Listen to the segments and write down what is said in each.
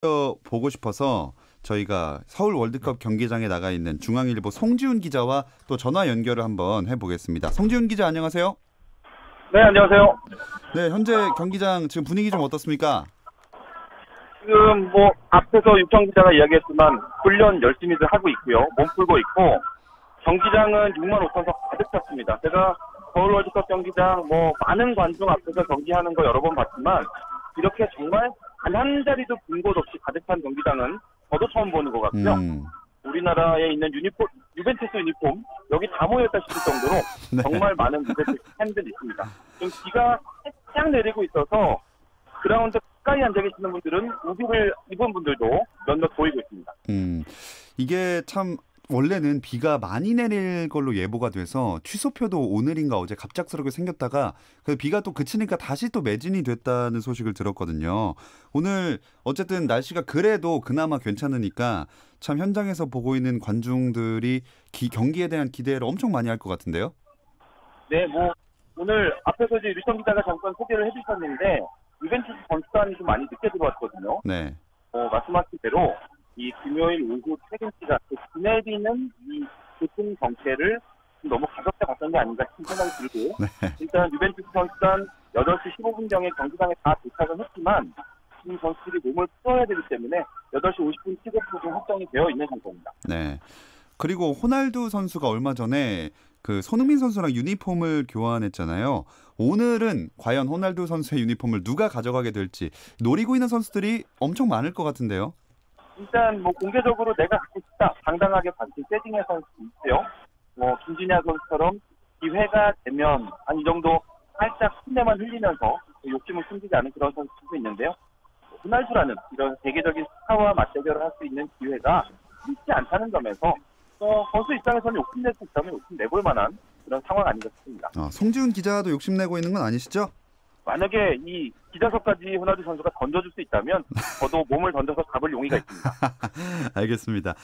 보고 싶어서 저희가 서울 월드컵 경기장에 나가 있는 중앙일보 송지훈 기자와 또 전화 연결을 한번 해보겠습니다. 송지훈 기자 안녕하세요. 네, 안녕하세요. 네, 현재 경기장 지금 분위기 좀 어떻습니까? 지금 앞에서 육정 기자가 이야기했지만 훈련 열심히들 하고 있고요. 몸 풀고 있고 경기장은 6만 5천 석 가득 찼습니다. 제가 서울 월드컵 경기장 많은 관중 앞에서 경기하는 거 여러 번 봤지만 이렇게 정말 단 한 자리도 빈 곳 없이 가득 찬 경기장은 저도 처음 보는 것 같고요. 우리나라에 있는 유벤투스 유니폼 여기 다 모였다 싶을 정도로 네. 정말 많은 유벤투스 팬들이 있습니다. 지금 비가 살짝 내리고 있어서 그라운드 가까이 앉아 계시는 분들은 우비를 입은 분들도 몇몇 보이고 있습니다. 이게 참 원래는 비가 많이 내릴 걸로 예보가 돼서 취소표도 오늘인가 어제 갑작스럽게 생겼다가 그 비가 또 그치니까 다시 또 매진이 됐다는 소식을 들었거든요. 오늘 어쨌든 날씨가 그래도 그나마 괜찮으니까 참 현장에서 보고 있는 관중들이 경기에 대한 기대를 엄청 많이 할 것 같은데요. 네, 오늘 앞에서 이제 류청 기자가 잠깐 소개를 해주셨는데 유벤투스 선수단이 좀 많이 늦게 들어왔거든요. 네. 말씀하신 대로 이 금요일 오후 퇴근시간 지내비는 이 교통 정체를 너무 가볍게 봤던 게 아닌가 싶은 생각이 들고 네. 일단 유벤투스 선수단 8시 15분경에 경기장에 다 도착은 했지만 지금 선수들이 몸을 풀어야 되기 때문에 8시 50분 킥오프가 확정이 되어 있는 상태입니다. 네. 그리고 호날두 선수가 얼마 전에 그 손흥민 선수랑 유니폼을 교환했잖아요. 오늘은 과연 호날두 선수의 유니폼을 누가 가져가게 될지 노리고 있는 선수들이 엄청 많을 것 같은데요. 일단 공개적으로 내가 갖고 싶다 당당하게 밝힌 세징의 선수 있고요. 김진야 선수처럼 기회가 되면 한 이 정도 살짝 풋내만 흘리면서 욕심을 숨기지 않은 그런 선수도 있는데요. 호날두라는 이런 세계적인 스타와 맞대결을 할 수 있는 기회가 쉽지 않다는 점에서 선수 입장에서는 욕심낼 수 있다면 욕심내볼 만한 그런 상황 아닌가 싶습니다. 송지훈 기자도 욕심내고 있는 건 아니시죠? 만약에 이 기자석까지 호날두 선수가 던져줄 수 있다면 저도 몸을 던져서 잡을 용의가 있습니다. 알겠습니다.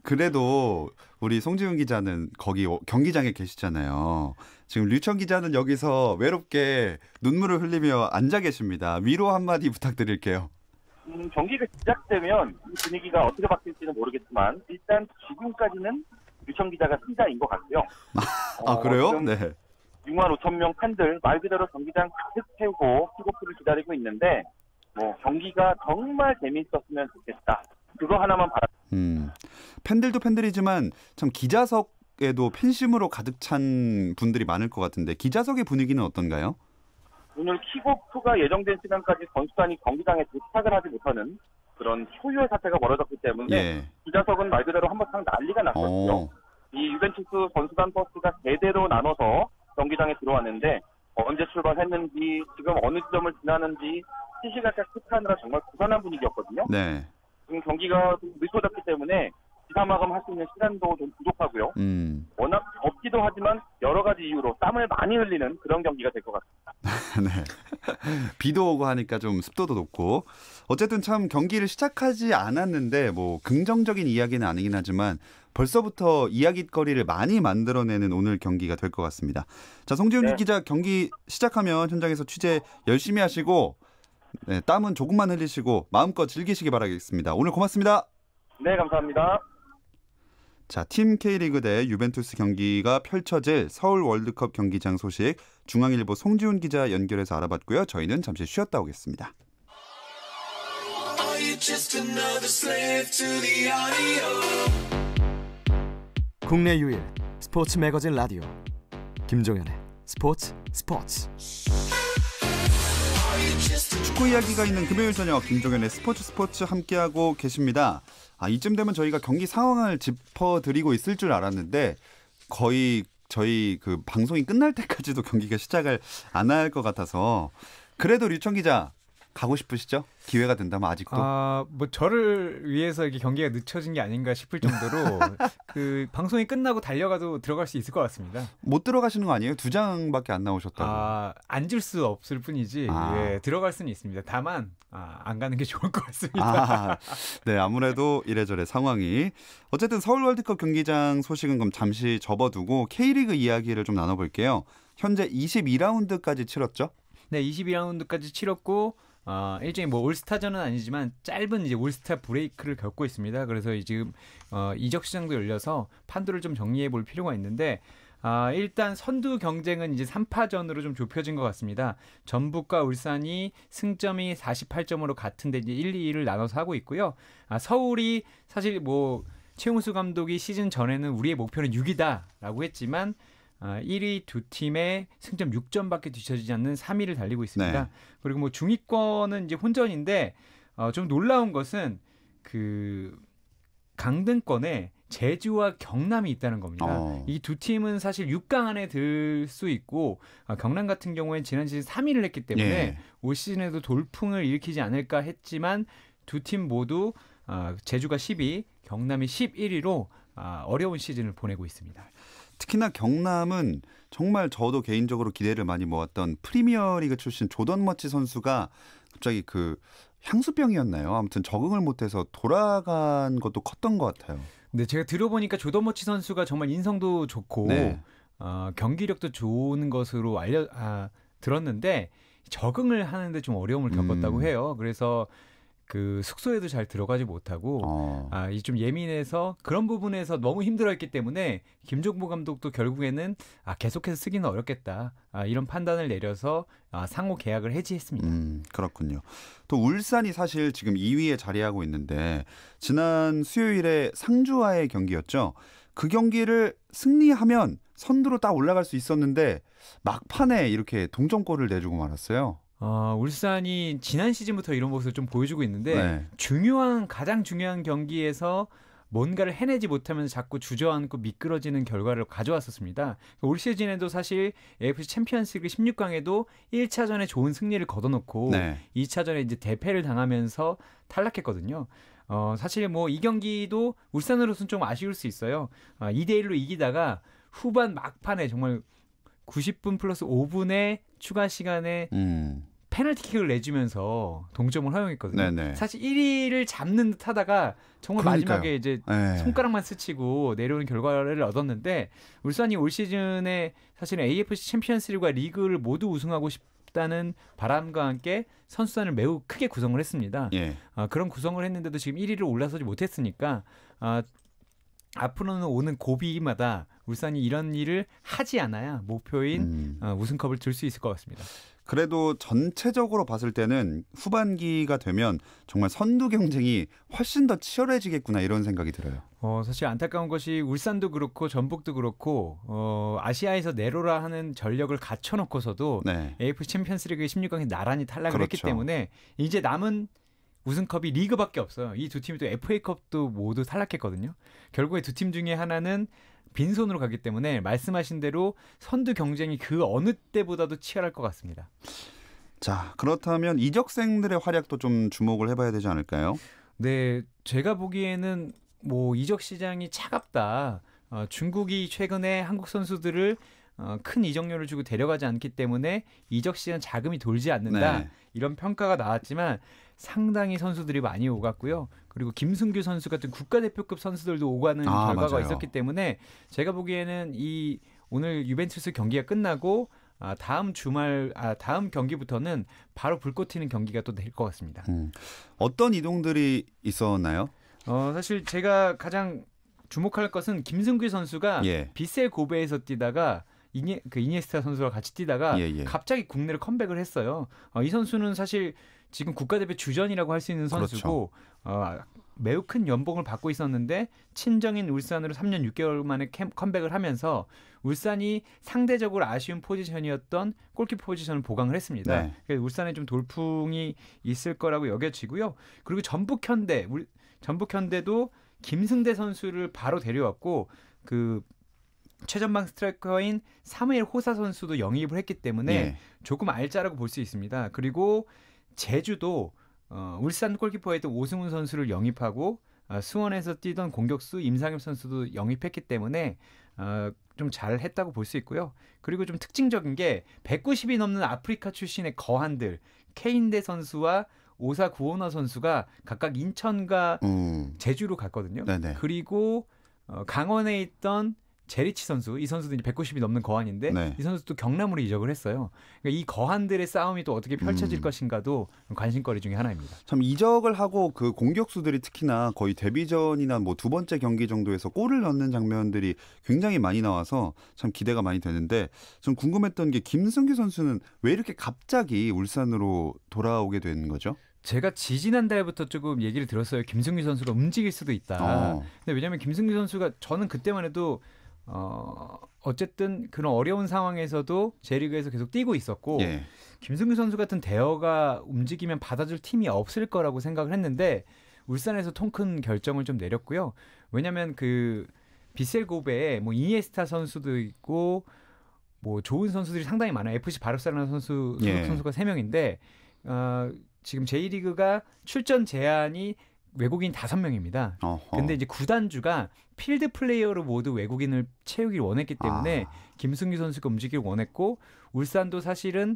그래도 우리 송지훈 기자는 거기 경기장에 계시잖아요. 지금 류청 기자는 여기서 외롭게 눈물을 흘리며 앉아 계십니다. 위로 한마디 부탁드릴게요. 경기가 시작되면 이 분위기가 어떻게 바뀔지는 모르겠지만 일단 지금까지는 류청 기자가 승자인 것 같고요. 그래요? 네. 6만 5천 명 팬들 말 그대로 경기장 가득 채우고 킥오프를 기다리고 있는데 경기가 정말 재미있었으면 좋겠다. 그거 하나만 바라. 팬들도 팬들이지만 참 기자석에도 팬심으로 가득 찬 분들이 많을 것 같은데 기자석의 분위기는 어떤가요? 오늘 킥오프가 예정된 시간까지 선수단이 경기장에 도착을 하지 못하는 그런 초유의 사태가 벌어졌기 때문에 기자석은 말 그대로 한바탕 난리가 났거든요. 이 유벤투스 선수단 버스가 대대로 나눠서 경기장에 들어왔는데 언제 출발했는지 지금 어느 지점을 지나는지 시시각각 체크하느라 정말 고단한 분위기였거든요. 네. 지금 경기가 늦어졌기 때문에 기사 마감할 수 있는 시간도 좀 부족하고요. 워낙 덥기도 하지만 여러 가지 이유로 땀을 많이 흘리는 그런 경기가 될 것 같습니다. 네. 비도 오고 하니까 좀 습도도 높고 어쨌든 참 경기를 시작하지 않았는데 긍정적인 이야기는 아니긴 하지만 벌써부터 이야깃거리를 많이 만들어내는 오늘 경기가 될 것 같습니다. 자, 송지훈 기자 경기 시작하면 현장에서 취재 열심히 하시고 땀은 조금만 흘리시고 마음껏 즐기시기 바라겠습니다. 오늘 고맙습니다. 네, 감사합니다. 자, 팀 K리그 대 유벤투스 경기가 펼쳐질 서울 월드컵 경기장 소식 중앙일보 송지훈 기자 연결해서 알아봤고요. 저희는 잠시 쉬었다 오겠습니다. 국내 유일 스포츠 매거진 라디오 김종현의 스포츠. 축구 이야기가 있는 금요일 저녁 김종현의 스포츠 함께하고 계십니다. 이쯤 되면 저희가 경기 상황을 짚어드리고 있을 줄 알았는데 거의 저희 그 방송이 끝날 때까지도 경기가 시작을 안 할 것 같아서 그래도 류청 기자 가고 싶으시죠? 기회가 된다면 아직도? 저를 위해서 이게 경기가 늦춰진 게 아닌가 싶을 정도로 그 방송이 끝나고 달려가도 들어갈 수 있을 것 같습니다. 못 들어가시는 거 아니에요? 2장밖에 안 나오셨다고. 앉을 수 없을 뿐이지 들어갈 수는 있습니다. 다만 안 가는 게 좋을 것 같습니다. 네, 아무래도 이래저래 상황이. 어쨌든 서울 월드컵 경기장 소식은 그럼 잠시 접어두고 K리그 이야기를 좀 나눠볼게요. 현재 22라운드까지 치렀죠? 네, 22라운드까지 치렀고 일종의 뭐 올스타전은 아니지만 짧은 이제 올스타 브레이크를 겪고 있습니다. 그래서 지금 이적 시장도 열려서 판도를 좀 정리해 볼 필요가 있는데 일단 선두 경쟁은 이제 3파전으로 좀 좁혀진 것 같습니다. 전북과 울산이 승점이 48점으로 같은데 이제 1, 2위를 나눠서 하고 있고요. 서울이 사실 뭐 최용수 감독이 시즌 전에는 우리의 목표는 6위다라고 했지만 1위 두 팀의 승점 6점밖에 뒤처지지 않는 3위를 달리고 있습니다. 네. 그리고 뭐 중위권은 이제 혼전인데 좀 놀라운 것은 그 강등권에 제주와 경남이 있다는 겁니다. 이 두 팀은 사실 6강 안에 들 수 있고 경남 같은 경우에는 지난 시즌 3위를 했기 때문에 예. 올 시즌에도 돌풍을 일으키지 않을까 했지만 두 팀 모두 제주가 10위, 경남이 11위로 어려운 시즌을 보내고 있습니다. 특히나 경남은 정말 저도 개인적으로 기대를 많이 모았던 프리미어리그 출신 조던 머치 선수가 갑자기 그 향수병이었나요? 아무튼 적응을 못해서 돌아간 것도 컸던 것 같아요. 근데 제가 들어보니까 조던 머치 선수가 정말 인성도 좋고 네. 경기력도 좋은 것으로 들었는데 적응을 하는데 좀 어려움을 겪었다고 해요. 그래서 그 숙소에도 잘 들어가지 못하고 이 좀 예민해서 그런 부분에서 너무 힘들어했기 때문에 김종보 감독도 결국에는 계속해서 쓰기는 어렵겠다 이런 판단을 내려서 상호 계약을 해지했습니다. 그렇군요. 또 울산이 사실 지금 2위에 자리하고 있는데 지난 수요일에 상주와의 경기였죠. 그 경기를 승리하면 선두로 딱 올라갈 수 있었는데 막판에 이렇게 동점골을 내주고 말았어요. 울산이 지난 시즌부터 이런 모습을 좀 보여주고 있는데 네. 가장 중요한 경기에서 뭔가를 해내지 못하면서 자꾸 주저앉고 미끄러지는 결과를 가져왔었습니다. 올 시즌에도 사실 AFC 챔피언스리그 16강에도 1차전에 좋은 승리를 거둬놓고 네. 2차전에 이제 대패를 당하면서 탈락했거든요. 사실 뭐 이 경기도 울산으로서는 좀 아쉬울 수 있어요. 2대1로 이기다가 후반 막판에 정말 90분 플러스 5분의 추가 시간에 페널티킥을 내주면서 동점을 허용했거든요. 네네. 사실 1위를 잡는 듯 하다가 정말 그러니까요. 마지막에 이제 네. 손가락만 스치고 내려오는 결과를 얻었는데 울산이 올 시즌에 사실은 AFC 챔피언스리그와 리그를 모두 우승하고 싶다는 바람과 함께 선수단을 매우 크게 구성을 했습니다. 예. 그런 구성을 했는데도 지금 1위를 올라서지 못했으니까 앞으로는 오는 고비마다 울산이 이런 일을 하지 않아야 목표인 우승컵을 들 수 있을 것 같습니다. 그래도 전체적으로 봤을 때는 후반기가 되면 정말 선두 경쟁이 훨씬 더 치열해지겠구나 이런 생각이 들어요. 사실 안타까운 것이 울산도 그렇고 전북도 그렇고 아시아에서 내로라 하는 전력을 갖춰놓고서도 네. AFC 챔피언스리그 16강에 나란히 탈락을 했기 그렇죠. 때문에 이제 남은 우승컵이 리그밖에 없어요. 이 두 팀이 또 FA컵도 모두 탈락했거든요. 결국에 두 팀 중에 하나는 빈손으로 가기 때문에 말씀하신 대로 선두 경쟁이 그 어느 때보다도 치열할 것 같습니다. 자, 그렇다면 이적생들의 활약도 좀 주목을 해봐야 되지 않을까요? 네, 제가 보기에는 뭐 이적 시장이 차갑다. 중국이 최근에 한국 선수들을 큰 이적료를 주고 데려가지 않기 때문에 이적 시장 자금이 돌지 않는다. 네. 이런 평가가 나왔지만 상당히 선수들이 많이 오갔고요. 그리고 김승규 선수 같은 국가대표급 선수들도 오가는 결과가 맞아요. 있었기 때문에 제가 보기에는 오늘 유벤투스 경기가 끝나고 다음 경기부터는 바로 불꽃 튀는 경기가 또 될 것 같습니다. 어떤 이동들이 있었나요? 사실 제가 가장 주목할 것은 김승규 선수가 예. 비셀 고베에서 뛰다가 이니에스타 선수와 같이 뛰다가 예. 갑자기 국내로 컴백을 했어요. 이 선수는 사실 지금 국가대표 주전이라고 할 수 있는 선수고 매우 큰 연봉을 받고 있었는데 친정인 울산으로 3년 6개월 만에 컴백을 하면서 울산이 상대적으로 아쉬운 포지션이었던 골키퍼 포지션을 보강을 했습니다. 네. 그래서 울산에 좀 돌풍이 있을 거라고 여겨지고요. 그리고 전북현대도 김승대 선수를 바로 데려왔고 그 최전방 스트라이커인 사무엘 호사 선수도 영입을 했기 때문에 예. 조금 알짜라고 볼 수 있습니다. 그리고 제주도 울산 골키퍼에도 오승훈 선수를 영입하고 수원에서 뛰던 공격수 임상엽 선수도 영입했기 때문에 좀 잘했다고 볼 수 있고요. 그리고 좀 특징적인 게 190이 넘는 아프리카 출신의 거한들 케인대 선수와 오사 구원화 선수가 각각 인천과 제주로 갔거든요. 네네. 그리고 강원에 있던 제리치 선수, 이 선수도 이제 190이 넘는 거한인데 네. 이 선수도 경남으로 이적을 했어요. 그러니까 이 거한들의 싸움이 또 어떻게 펼쳐질 것인가도 관심거리 중에 하나입니다. 참 이적을 하고 그 공격수들이 특히나 거의 데뷔전이나 뭐 두 번째 경기 정도에서 골을 넣는 장면들이 굉장히 많이 나와서 참 기대가 많이 되는데 좀 궁금했던 게 김승규 선수는 왜 이렇게 갑자기 울산으로 돌아오게 된 거죠? 제가 지지난달부터 조금 얘기를 들었어요. 김승규 선수가 움직일 수도 있다. 근데 왜냐하면 김승규 선수가 저는 그때만 해도 어쨌든 그런 어려운 상황에서도 J리그에서 계속 뛰고 있었고 예. 김승규 선수 같은 대어가 움직이면 받아줄 팀이 없을 거라고 생각을 했는데 울산에서 통 큰 결정을 좀 내렸고요. 왜냐하면 그 비셀 고베에 뭐 이니에스타 선수도 있고 뭐 좋은 선수들이 상당히 많아요. FC 바르셀로나 선수 예. 선수가 3명인데 지금 J리그가 출전 제한이 외국인 5명입니다. 근데 이제 구단주가 필드 플레이어로 모두 외국인을 채우길 원했기 때문에 김승규 선수가 움직이길 원했고 울산도 사실은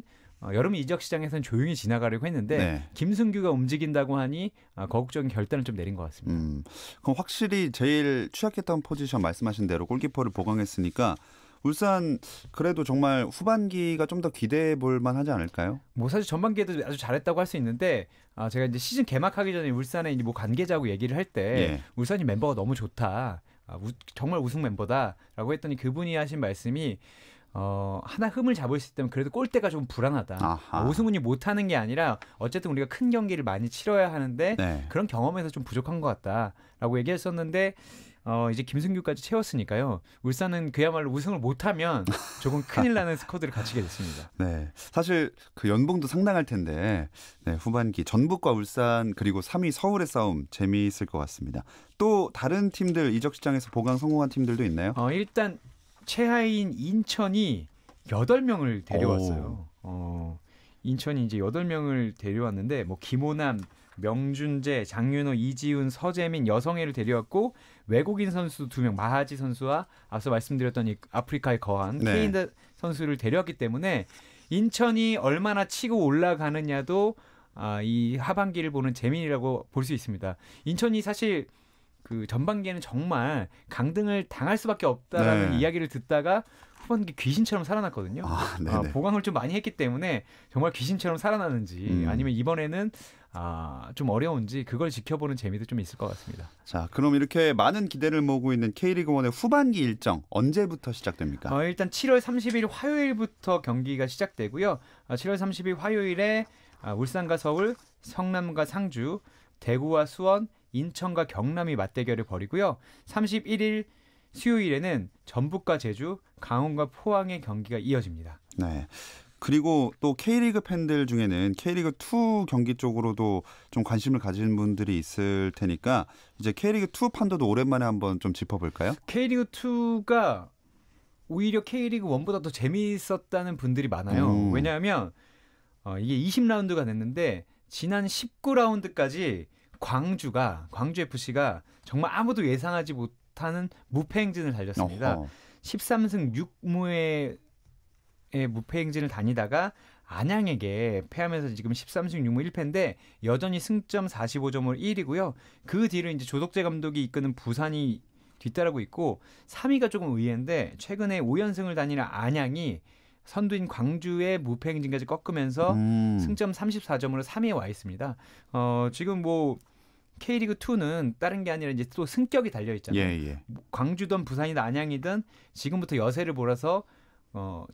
여름 이적 시장에서는 조용히 지나가려고 했는데 네. 김승규가 움직인다고 하니 거국적인 결단을 좀 내린 것 같습니다. 그럼 확실히 제일 취약했던 포지션 말씀하신 대로 골키퍼를 보강했으니까 울산 그래도 정말 후반기가 좀 더 기대해 볼 만하지 않을까요? 뭐 사실 전반기에도 아주 잘했다고 할 수 있는데 제가 이제 시즌 개막하기 전에 울산에 이제 뭐 관계자하고 얘기를 할 때 예. 울산이 멤버가 너무 좋다. 정말 우승 멤버다라고 했더니 그분이 하신 말씀이 하나 흠을 잡을 수 있다면 그래도 골대가 좀 불안하다. 우승운이 못하는 게 아니라 어쨌든 우리가 큰 경기를 많이 치러야 하는데 네. 그런 경험에서 좀 부족한 것 같다라고 얘기했었는데 이제 김승규까지 채웠으니까요. 울산은 그야말로 우승을 못하면 조금 큰일 나는 스쿼드를 갖추게 됐습니다. 네, 사실 그 연봉도 상당할 텐데 네, 후반기 전북과 울산 그리고 3위 서울의 싸움 재미있을 것 같습니다. 또 다른 팀들 이적 시장에서 보강 성공한 팀들도 있나요? 일단 최하위인 인천이 8명을 데려왔어요. 인천이 이제 8명을 데려왔는데 뭐 김호남, 명준재, 장윤호, 이지훈, 서재민, 여성애를 데려왔고 외국인 선수 2명 마하지 선수와 앞서 말씀드렸던 이 아프리카의 거한 네. 케인드 선수를 데려왔기 때문에 인천이 얼마나 치고 올라가느냐도 이 하반기를 보는 재미라고 볼 수 있습니다. 인천이 사실 그 전반기에는 정말 강등을 당할 수밖에 없다라는 네. 이야기를 듣다가 후반기 귀신처럼 살아났거든요. 보강을 좀 많이 했기 때문에 정말 귀신처럼 살아나는지 아니면 이번에는 좀 어려운지 그걸 지켜보는 재미도 좀 있을 것 같습니다. 자, 그럼 이렇게 많은 기대를 모으고 있는 K리그1의 후반기 일정 언제부터 시작됩니까? 일단 7월 30일 화요일부터 경기가 시작되고요. 7월 30일 화요일에 울산과 서울, 성남과 상주, 대구와 수원, 인천과 경남이 맞대결을 벌이고요. 31일 수요일에는 전북과 제주, 강원과 포항의 경기가 이어집니다. 네. 그리고 또 K리그 팬들 중에는 K리그2 경기 쪽으로도 좀 관심을 가진 분들이 있을 테니까 이제 K리그2 판도도 오랜만에 한번 좀 짚어볼까요? K리그2가 오히려 K리그1보다 더 재미있었다는 분들이 많아요. 왜냐하면 이게 20라운드가 됐는데 지난 19라운드까지 광주FC가 정말 아무도 예상하지 못하는 무패 행진을 달렸습니다. 13승 6무의 무패 행진을 다니다가 안양에게 패하면서 지금 13승 6무 1패인데 여전히 승점 45점으로 1위고요. 그 뒤로 이제 조덕재 감독이 이끄는 부산이 뒤따르고 있고 3위가 조금 의외인데 최근에 5연승을 다니는 안양이 선두인 광주의 무패 행진까지 꺾으면서 승점 34점으로 3위에 와 있습니다. 지금 뭐 K리그2는 다른 게 아니라 이제 또 승격이 달려 있잖아요. 예. 광주든 부산이든 안양이든 지금부터 여세를 몰아서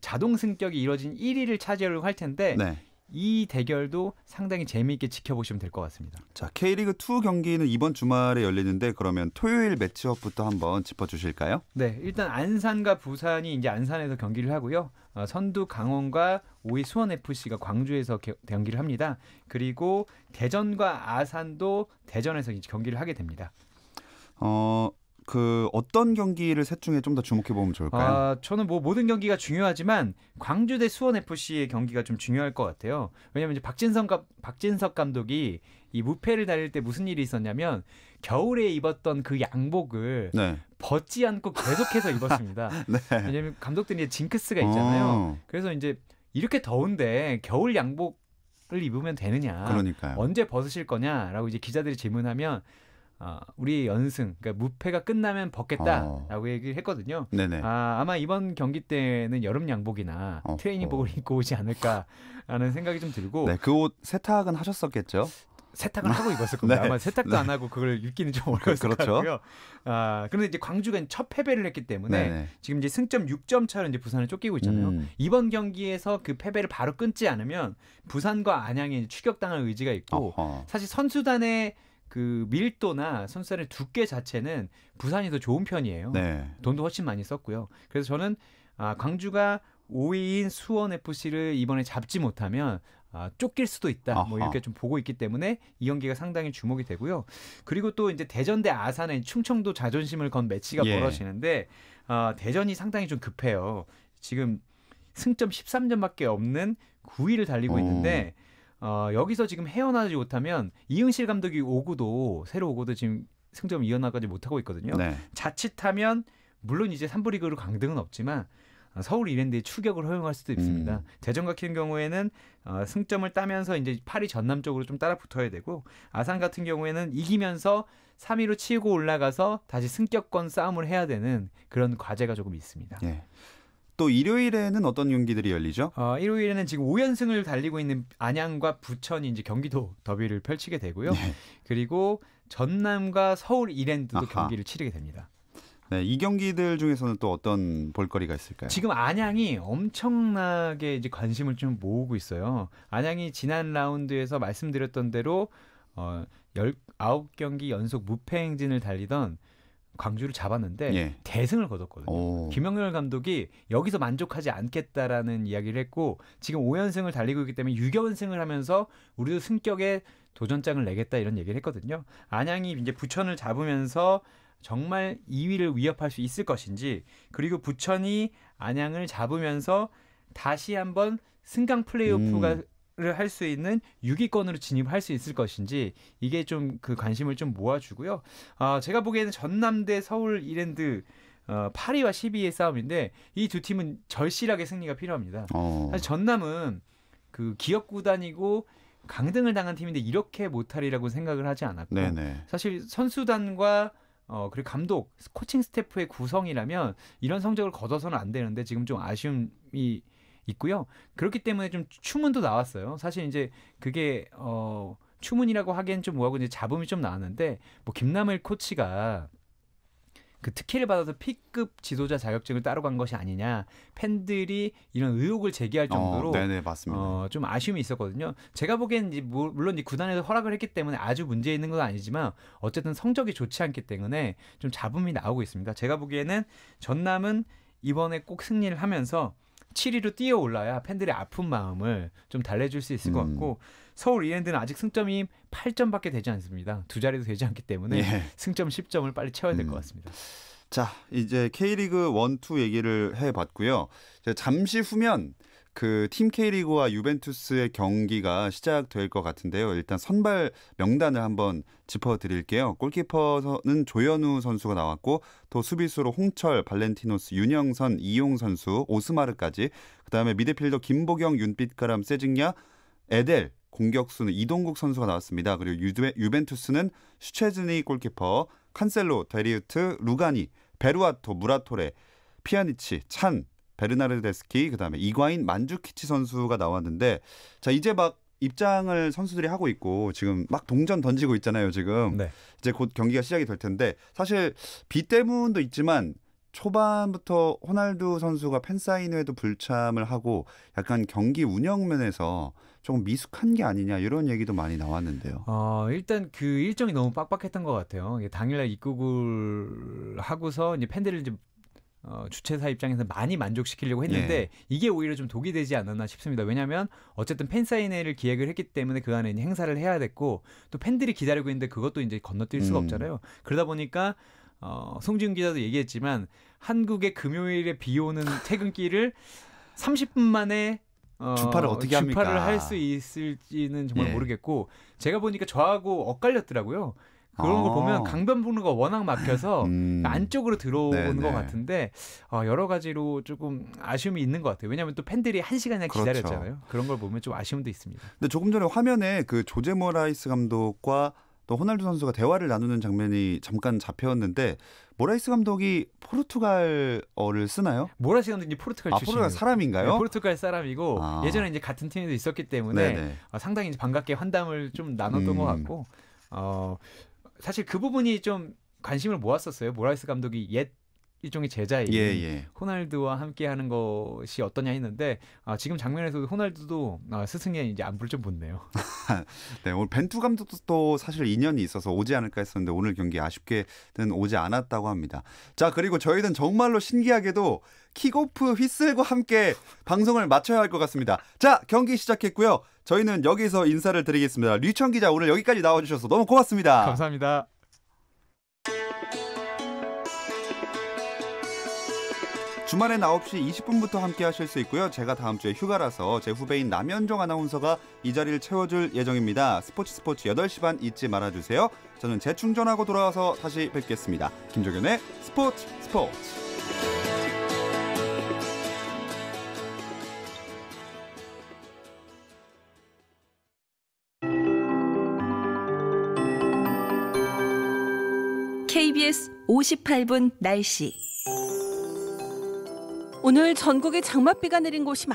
자동 승격이 이루어진 1위를 차지하려고 할 텐데 네. 이 대결도 상당히 재미있게 지켜보시면 될 것 같습니다. 자, K리그2 경기는 이번 주말에 열리는데 그러면 토요일 매치업부터 한번 짚어주실까요? 네, 일단 안산과 부산이 이제 안산에서 경기를 하고요. 선두 강원과 5위 수원FC가 광주에서 경기를 합니다. 그리고 대전과 아산도 대전에서 이제 경기를 하게 됩니다. 어떤 경기를 셋 중에 좀 더 주목해 보면 좋을까요? 저는 뭐 모든 경기가 중요하지만 광주 대 수원 FC의 경기가 좀 중요할 것 같아요. 왜냐하면 이제 박진석 감독이 이 무패를 달릴 때 무슨 일이 있었냐면 겨울에 입었던 그 양복을 벗지 않고 계속해서 입었습니다. 네. 왜냐하면 감독들이 징크스가 있잖아요. 그래서 이제 이렇게 더운데 겨울 양복을 입으면 되느냐? 그러니까요. 언제 벗으실 거냐라고 이제 기자들이 질문하면 우리의 연승, 그러니까 무패가 끝나면 벗겠다라고 얘기를 했거든요. 네네. 아마 이번 경기 때는 여름 양복이나 트레이닝복을 입고 오지 않을까라는 생각이 좀 들고. 네, 그 옷 세탁은 하셨었겠죠? 세탁을 하고 입었을 겁니다. 네. 아마 세탁도 안 하고 그걸 입기는 좀 어려웠을 그렇죠. 것 같고요. 그런데 이제 광주가 첫 패배를 했기 때문에 네네. 지금 이제 승점 6점 차로 이제 부산을 쫓기고 있잖아요. 이번 경기에서 그 패배를 바로 끊지 않으면 부산과 안양에 추격당할 의지가 있고 사실 선수단의 그 밀도나 선수단의 두께 자체는 부산이 더 좋은 편이에요. 네. 돈도 훨씬 많이 썼고요. 그래서 저는 광주가 5위인 수원FC를 이번에 잡지 못하면 쫓길 수도 있다. 뭐 이렇게 좀 보고 있기 때문에 이 경기가 상당히 주목이 되고요. 그리고 또 이제 대전 대 아산의 충청도 자존심을 건 매치가 벌어지는데 대전이 상당히 좀 급해요. 지금 승점 13점밖에 없는 9위를 달리고 있는데 여기서 지금 헤어나지 못하면 이응실 감독이 새로 오고도 지금 승점 이어나가지 못하고 있거든요. 네. 자칫하면 물론 이제 3부 리그로 강등은 없지만 서울 이랜드의 추격을 허용할 수도 있습니다. 대전 같은 경우에는 승점을 따면서 이제 8위 전남 쪽으로 좀 따라 붙어야 되고 아산 같은 경우에는 이기면서 3위로 치고 올라가서 다시 승격권 싸움을 해야 되는 그런 과제가 조금 있습니다. 예. 또 일요일에는 어떤 경기들이 열리죠? 일요일에는 지금 5연승을 달리고 있는 안양과 부천이 이제 경기도 더비를 펼치게 되고요. 네. 그리고 전남과 서울 이랜드도 경기를 치르게 됩니다. 네, 이 경기들 중에서는 또 어떤 볼거리가 있을까요? 지금 안양이 엄청나게 이제 관심을 좀 모으고 있어요. 안양이 지난 라운드에서 말씀드렸던 대로 19경기 연속 무패 행진을 달리던 광주를 잡았는데 대승을 거뒀거든요. 김영렬 감독이 여기서 만족하지 않겠다라는 이야기를 했고 지금 5연승을 달리고 있기 때문에 6연승을 하면서 우리도 승격에 도전장을 내겠다 이런 얘기를 했거든요. 안양이 이제 부천을 잡으면서 정말 2위를 위협할 수 있을 것인지 그리고 부천이 안양을 잡으면서 다시 한번 승강 플레이오프를 할 수 있는 6위권으로 진입할 수 있을 것인지 이게 좀 그 관심을 좀 모아주고요. 제가 보기에는 전남 대 서울 이랜드 8위와 12위의 싸움인데 이 두 팀은 절실하게 승리가 필요합니다. 사실 전남은 그 기업 구단이고 강등을 당한 팀인데 이렇게 못하리라고 생각을 하지 않았고 사실 선수단과 그리고 감독, 코칭 스태프의 구성이라면 이런 성적을 거둬서는 안 되는데 지금 좀 아쉬움이 있고요. 그렇기 때문에 좀 추문도 나왔어요. 사실 이제 그게 추문이라고 하기엔 좀 뭐하고 이제 잡음이 좀 나왔는데 뭐 김남일 코치가 그 특혜를 받아서 P급 지도자 자격증을 따러 간 것이 아니냐 팬들이 이런 의혹을 제기할 정도로 네네, 맞습니다. 좀 아쉬움이 있었거든요. 제가 보기에는 이제 물론 이 구단에서 허락을 했기 때문에 아주 문제 있는 건 아니지만 어쨌든 성적이 좋지 않기 때문에 좀 잡음이 나오고 있습니다. 제가 보기에는 전남은 이번에 꼭 승리를 하면서 7위로 뛰어 올라야 팬들의 아픈 마음을 좀 달래줄 수 있을 것 같고 서울 이랜드는 아직 승점이 8점밖에 되지 않습니다. 두 자리도 되지 않기 때문에 승점 10점을 빨리 채워야 될 것 같습니다. 자, 이제 K리그 1, 2 얘기를 해봤고요. 잠시 후면 그 팀 K리그와 유벤투스의 경기가 시작될 것 같은데요. 일단 선발 명단을 한번 짚어드릴게요. 골키퍼는 조현우 선수가 나왔고 또 수비수로 홍철, 발렌티노스, 윤영선, 이용 선수, 오스마르까지 그다음에 미드필더 김보경, 윤빛가람, 세징야, 에델, 공격수는 이동국 선수가 나왔습니다. 그리고 유벤투스는 슈체즈니 골키퍼, 칸셀로, 데리우트, 루가니, 베루아토, 무라토레, 피아니치, 찬, 베르나르데스키, 그다음에 이과인, 만주키치 선수가 나왔는데 자 이제 막 입장을 선수들이 하고 있고 지금 막 동전 던지고 있잖아요. 지금 이제 곧 경기가 시작이 될 텐데 사실 비 때문도 있지만 초반부터 호날두 선수가 팬사인회도 불참을 하고 약간 경기 운영 면에서 조금 미숙한 게 아니냐 이런 얘기도 많이 나왔는데요. 일단 그 일정이 너무 빡빡했던 것 같아요. 당일날 입국을 하고서 이제 팬들을 이제 주최사 입장에서 많이 만족시키려고 했는데 이게 오히려 좀 독이 되지 않았나 싶습니다. 왜냐하면 어쨌든 팬사인회를 기획을 했기 때문에 그 안에 행사를 해야 됐고 또 팬들이 기다리고 있는데 그것도 이제 건너뛸 수가 없잖아요. 그러다 보니까 송지훈 기자도 얘기했지만 한국의 금요일에 비 오는 퇴근길을 30분 만에 주파를 어떻게 합니까? 주파를 할 수 있을지는 정말 모르겠고 제가 보니까 저하고 엇갈렸더라고요. 그런 걸 보면 강변북로가 워낙 막혀서 안쪽으로 들어오는 것 같은데 여러 가지로 조금 아쉬움이 있는 것 같아요. 왜냐하면 또 팬들이 1시간이나 기다렸잖아요. 그런 걸 보면 좀 아쉬움도 있습니다. 근데 조금 전에 화면에 그 조제 모라이스 감독과 또 호날두 선수가 대화를 나누는 장면이 잠깐 잡혔는데 모라이스 감독이 포르투갈어를 쓰나요? 모라이스 감독이 포르투갈 출신이에요. 포르투갈 사람인가요? 네, 포르투갈 사람이고 예전에 이제 같은 팀에도 있었기 때문에 상당히 이제 반갑게 환담을 좀 나눴던 것 같고 사실 그 부분이 좀 관심을 모았었어요. 모라이스 감독이 옛 일종의 제자인 호날두와 함께하는 것이 어떠냐 했는데 지금 장면에서도 호날두도 스승의 이제 안부를 좀 묻네요. 네, 오늘 벤투 감독도 사실 인연이 있어서 오지 않을까 했었는데 오늘 경기 아쉽게는 오지 않았다고 합니다. 자, 그리고 저희는 정말로 신기하게도 킥오프 휘슬과 함께 방송을 마쳐야 할 것 같습니다. 자, 경기 시작했고요. 저희는 여기서 인사를 드리겠습니다. 류청 기자 오늘 여기까지 나와주셔서 너무 고맙습니다. 감사합니다. 주말엔 9시 20분부터 함께 하실 수 있고요. 제가 다음 주에 휴가라서 제 후배인 남현종 아나운서가 이 자리를 채워줄 예정입니다. 스포츠 8시 반 잊지 말아주세요. 저는 재충전하고 돌아와서 다시 뵙겠습니다. 김종현의 스포츠. KBS 58분 날씨. 오늘 전국에 장맛비가 내린 곳이